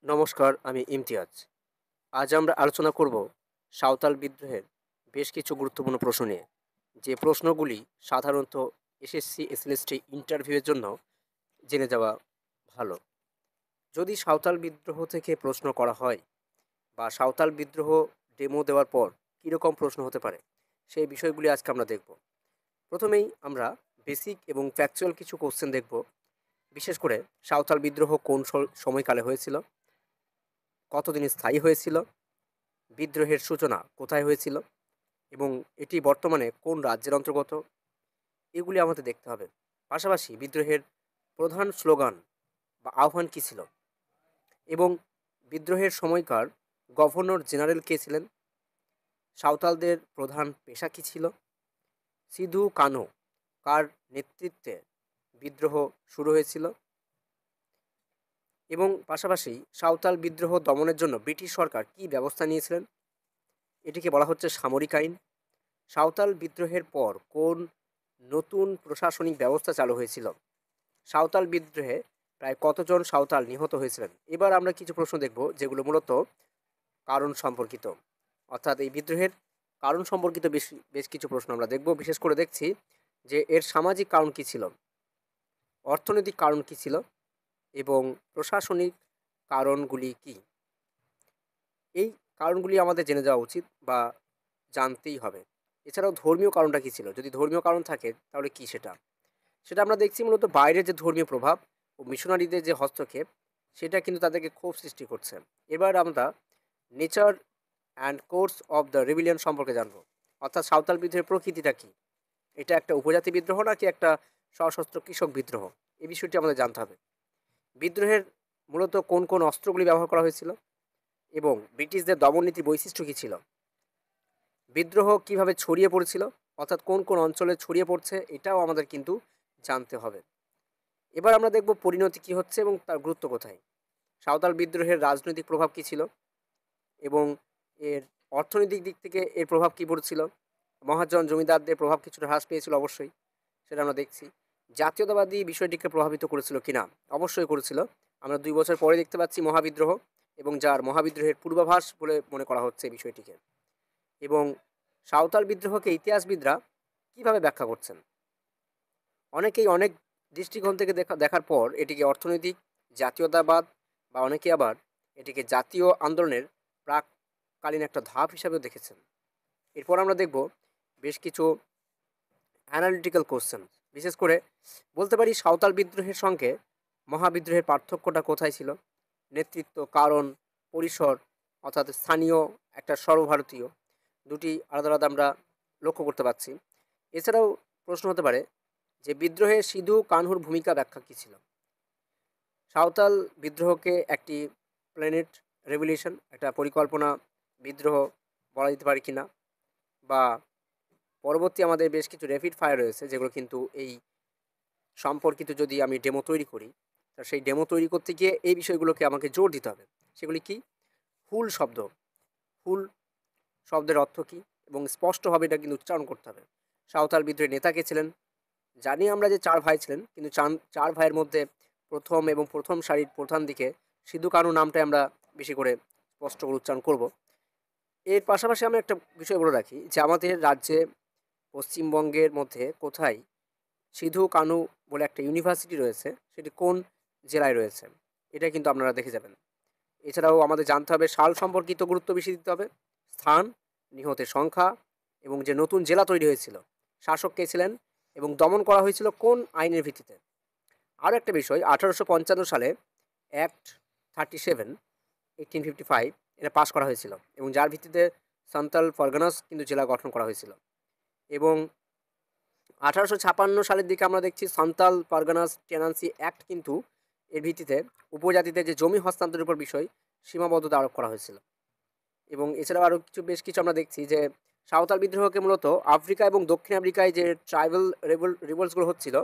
নমস্কার, আমি ইমতিয়াজ। আজ আমরা আলোচনা করব সাঁওতাল বিদ্রোহের বেশ কিছু গুরুত্বপূর্ণ প্রশ্ন নিয়ে। যে প্রশ্নগুলি সাধারণত এসএসসি, এসএলএসটি ইন্টারভিউয়ের জন্য জেনে যাওয়া ভালো। যদি সাঁওতাল বিদ্রোহ থেকে প্রশ্ন করা হয় বা সাঁওতাল বিদ্রোহ ডেমো দেওয়ার পর কীরকম প্রশ্ন হতে পারে, সেই বিষয়গুলি আজকে আমরা দেখব। প্রথমেই আমরা বেসিক এবং ফ্যাকচুয়াল কিছু কোশ্চেন দেখব। বিশেষ করে সাঁওতাল বিদ্রোহ কোন সময়কালে হয়েছিল, কতদিন স্থায়ী হয়েছিল, বিদ্রোহের সূচনা কোথায় হয়েছিল এবং এটি বর্তমানে কোন রাজ্যের অন্তর্গত, এগুলি আমাদের দেখতে হবে। পাশাপাশি বিদ্রোহের প্রধান স্লোগান বা আহ্বান কী ছিল এবং বিদ্রোহের সময়কার গভর্নর জেনারেল কে ছিলেন, সাঁওতালদের প্রধান পেশা কী ছিল, সিধু কানু কার নেতৃত্বে বিদ্রোহ শুরু হয়েছিল এবং পাশাপাশি সাঁওতাল বিদ্রোহ দমনের জন্য ব্রিটিশ সরকার কী ব্যবস্থা নিয়েছিলেন। এটিকে বলা হচ্ছে সামরিক আইন। সাঁওতাল বিদ্রোহের পর কোন নতুন প্রশাসনিক ব্যবস্থা চালু হয়েছিল, সাঁওতাল বিদ্রোহে প্রায় কতজন সাঁওতাল নিহত হয়েছিলেন। এবার আমরা কিছু প্রশ্ন দেখব যেগুলো মূলত কারণ সম্পর্কিত, অর্থাৎ এই বিদ্রোহের কারণ সম্পর্কিত বেশ বেশ কিছু প্রশ্ন আমরা দেখব। বিশেষ করে দেখছি যে এর সামাজিক কারণ কী ছিল, অর্থনৈতিক কারণ কী ছিল এবং প্রশাসনিক কারণগুলি কী। এই কারণগুলি আমাদের জেনে যাওয়া উচিত বা জানতেই হবে। এছাড়াও ধর্মীয় কারণটা কী ছিল, যদি ধর্মীয় কারণ থাকে তাহলে কী সেটা সেটা আমরা দেখছি মূলত বাইরের যে ধর্মীয় প্রভাব ও মিশনারিদের যে হস্তক্ষেপ, সেটা কিন্তু তাদেরকে ক্ষোভ সৃষ্টি করছে। এবার আমরা nature and course of the rebellion সম্পর্কে জানবো, অর্থাৎ সাঁওতাল বিদ্রোহের প্রকৃতিটা কী, এটা একটা উপজাতি বিদ্রোহ নাকি একটা সশস্ত্র কৃষক বিদ্রোহ, এই বিষয়টি আমাদের জানতে হবে। বিদ্রোহের মূলত কোন কোন অস্ত্রগুলি ব্যবহার করা হয়েছিল এবং ব্রিটিশদের দমননীতির বৈশিষ্ট্য কী ছিল, বিদ্রোহ কিভাবে ছড়িয়ে পড়েছিল, অর্থাৎ কোন কোন অঞ্চলে ছড়িয়ে পড়ছে, এটাও আমাদের কিন্তু জানতে হবে। এবার আমরা দেখব পরিণতি কী হচ্ছে এবং তার গুরুত্ব কোথায়, সাঁওতাল বিদ্রোহের রাজনৈতিক প্রভাব কী ছিল এবং এর অর্থনৈতিক দিক থেকে এর প্রভাব কী পড়েছিল। মহাজন জমিদারদের প্রভাব কিছুটা হ্রাস পেয়েছিল অবশ্যই, সেটা আমরা দেখছি। জাতীয়তাবাদী বিষয়টিকে প্রভাবিত করেছিল কিনা, অবশ্যই করেছিল। আমরা 2 বছর পরে দেখতে পাচ্ছি মহাবিদ্রোহ, এবং যার মহাবিদ্রোহের পূর্বাভাস বলে মনে করা হচ্ছে এই বিষয়টিকে। এবং সাঁওতাল বিদ্রোহকে ইতিহাসবিদরা কীভাবে ব্যাখ্যা করছেন, অনেকেই অনেক দৃষ্টিকোণ থেকে দেখার পর এটিকে অর্থনৈতিক জাতীয়তাবাদ বা অনেকে আবার এটিকে জাতীয় আন্দোলনের প্রাককালীন একটা ধাপ হিসাবেও দেখেছেন। এরপর আমরা দেখব বেশ কিছু অ্যানালিটিক্যাল কোশ্চেন। বিশেষ করে বলতে পারি সাঁওতাল বিদ্রোহের সঙ্গে মহাবিদ্রোহের পার্থক্যটা কোথায় ছিল, নেতৃত্ব, কারণ, পরিসর, অর্থাৎ স্থানীয় একটা সর্বভারতীয়, দুটি আলাদা আলাদা আমরা লক্ষ্য করতে পারছি। এছাড়াও প্রশ্ন হতে পারে যে বিদ্রোহে সিধু কানহুর ভূমিকা ব্যাখ্যা কী ছিল, সাঁওতাল বিদ্রোহকে একটি প্ল্যানেট রেভলিউশন, একটা পরিকল্পনা বিদ্রোহ বলা যেতে পারে কিনা, বা পরবর্তী আমাদের বেশ কিছু র্যাপিড ফায়ার রয়েছে যেগুলো কিন্তু এই সম্পর্কিত যদি আমি ডেমো তৈরি করি, তা সেই ডেমো তৈরি করতে গিয়ে এই বিষয়গুলোকে আমাকে জোর দিতে হবে। সেগুলি কি, হুল শব্দ, হুল শব্দের অর্থ কী এবং স্পষ্টভাবে এটা কিন্তু উচ্চারণ করতে হবে। সাঁওতাল বিদ্রোহের নেতা কে ছিলেন, জানি আমরা যে 4 ভাই ছিলেন, কিন্তু 4 ভাইয়ের মধ্যে প্রথম সারির প্রধান দিকে সিধু কানু নামটাই আমরা বেশি করে স্পষ্ট করে উচ্চারণ করব। এর পাশাপাশি আমরা একটা বিষয় বলে রাখি যে আমাদের রাজ্যে পশ্চিমবঙ্গের মধ্যে কোথায় সিধু কানু বলে একটা ইউনিভার্সিটি রয়েছে, সেটি কোন জেলায় রয়েছে, এটা কিন্তু আপনারা দেখে যাবেন। এছাড়াও আমাদের জানতে হবে সাল সম্পর্কিত গুরুত্ব বেশি দিতে হবে, স্থান, নিহতের সংখ্যা এবং যে নতুন জেলা তৈরি হয়েছিল, শাসক কে ছিলেন এবং দমন করা হয়েছিল কোন আইনের ভিত্তিতে। আরও একটা বিষয়, 1855 সালে অ্যাক্ট 37, 1855 এটা পাস করা হয়েছিল এবং যার ভিত্তিতে সান্তাল পরগনাস কিন্তু জেলা গঠন করা হয়েছিল। এবং 1856 সালের দিকে আমরা দেখছি সান্তাল পরগনাস টেনান্সি অ্যাক্ট কিন্তু এর ভিত্তিতে উপজাতিদের যে জমি হস্তান্তরের উপর বিষয় সীমাবদ্ধতা আরোপ করা হয়েছিল। এবং এছাড়াও আরও বেশ কিছু আমরা দেখছি যে সাঁওতাল বিদ্রোহকে মূলত আফ্রিকা এবং দক্ষিণ আফ্রিকায় যে ট্রাইবাল রিভোল্টসগুলো হচ্ছিল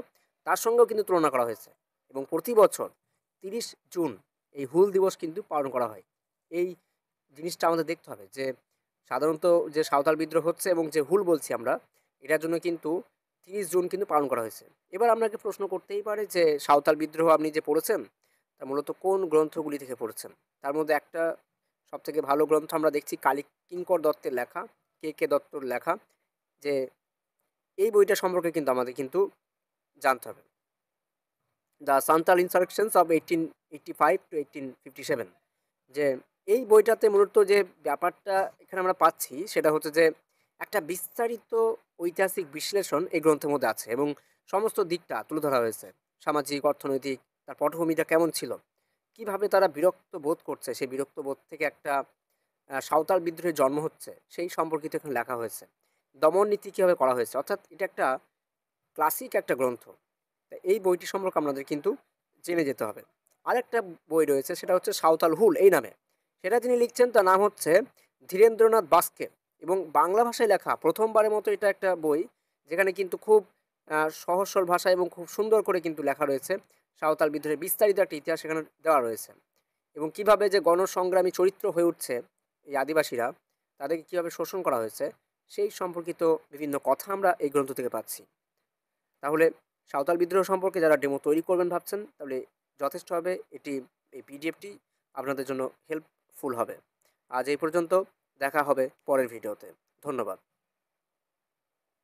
তার সঙ্গেও কিন্তু তুলনা করা হয়েছে। এবং প্রতি বছর 30 জুন এই হুল দিবস কিন্তু পালন করা হয়। এই জিনিসটা আমাদের দেখতে হবে যে সাধারণত যে সাঁওতাল বিদ্রোহ হচ্ছে এবং যে হুল বলছি আমরা, এটার জন্য কিন্তু 30 জুন কিন্তু পালন করা হয়েছে। এবার আপনাকে প্রশ্ন করতেই পারে যে সাঁওতাল বিদ্রোহ আপনি যে পড়েছেন তা মূলত কোন গ্রন্থগুলি থেকে পড়েছেন? তার মধ্যে একটা সবথেকে ভালো গ্রন্থ আমরা দেখছি কিঙ্কর দত্তের লেখা, কে দত্তর লেখা, যে এই বইটা সম্পর্কে কিন্তু আমাদের কিন্তু জানতে হবে। দ্য সান্তাল ইনসার্কশনস অফ 1885 টু 1857, যে এই বইটাতে মূলত যে ব্যাপারটা এখানে আমরা পাচ্ছি সেটা হচ্ছে যে একটা বিস্তারিত ঐতিহাসিক বিশ্লেষণ এই গ্রন্থের মধ্যে আছে এবং সমস্ত দিকটা তুলে ধরা হয়েছে। সামাজিক, অর্থনৈতিক, তার পটভূমিটা কেমন ছিল, কিভাবে তারা বিরক্ত বোধ করছে, সেই বিরক্ত বোধ থেকে একটা সাঁওতাল বিদ্রোহের জন্ম হচ্ছে সেই সম্পর্কিত এখানে লেখা হয়েছে। দমন নীতি কীভাবে করা হয়েছে, অর্থাৎ এটা একটা ক্লাসিক একটা গ্রন্থ। তা এই বইটি সম্পর্কে আমাদের কিন্তু জেনে যেতে হবে। আরেকটা বই রয়েছে, সেটা হচ্ছে সাঁওতাল হুল এই নামে। সেটা যিনি লিখছেন তার নাম হচ্ছে ধীরেন্দ্রনাথ বাস্কে, এবং বাংলা ভাষায় লেখা প্রথমবারের মতো এটা একটা বই, যেখানে কিন্তু খুব সহজ সরল ভাষা এবং খুব সুন্দর করে কিন্তু লেখা রয়েছে সাঁওতাল বিদ্রোহের বিস্তারিত একটা ইতিহাস সেখানে দেওয়া রয়েছে, এবং কিভাবে যে গণসংগ্রামী চরিত্র হয়ে উঠছে এই আদিবাসীরা, তাদেরকে কীভাবে শোষণ করা হয়েছে সেই সম্পর্কিত বিভিন্ন কথা আমরা এই গ্রন্থ থেকে পাচ্ছি। তাহলে সাঁওতাল বিদ্রোহ সম্পর্কে যারা ডেমো তৈরি করবেন ভাবছেন, তাহলে যথেষ্ট হবে এই পিডিএফটি আপনাদের জন্য হেল্পফুল হবে। আজ এই পর্যন্ত, দেখা হবে পরের ভিডিওতে। ধন্যবাদ।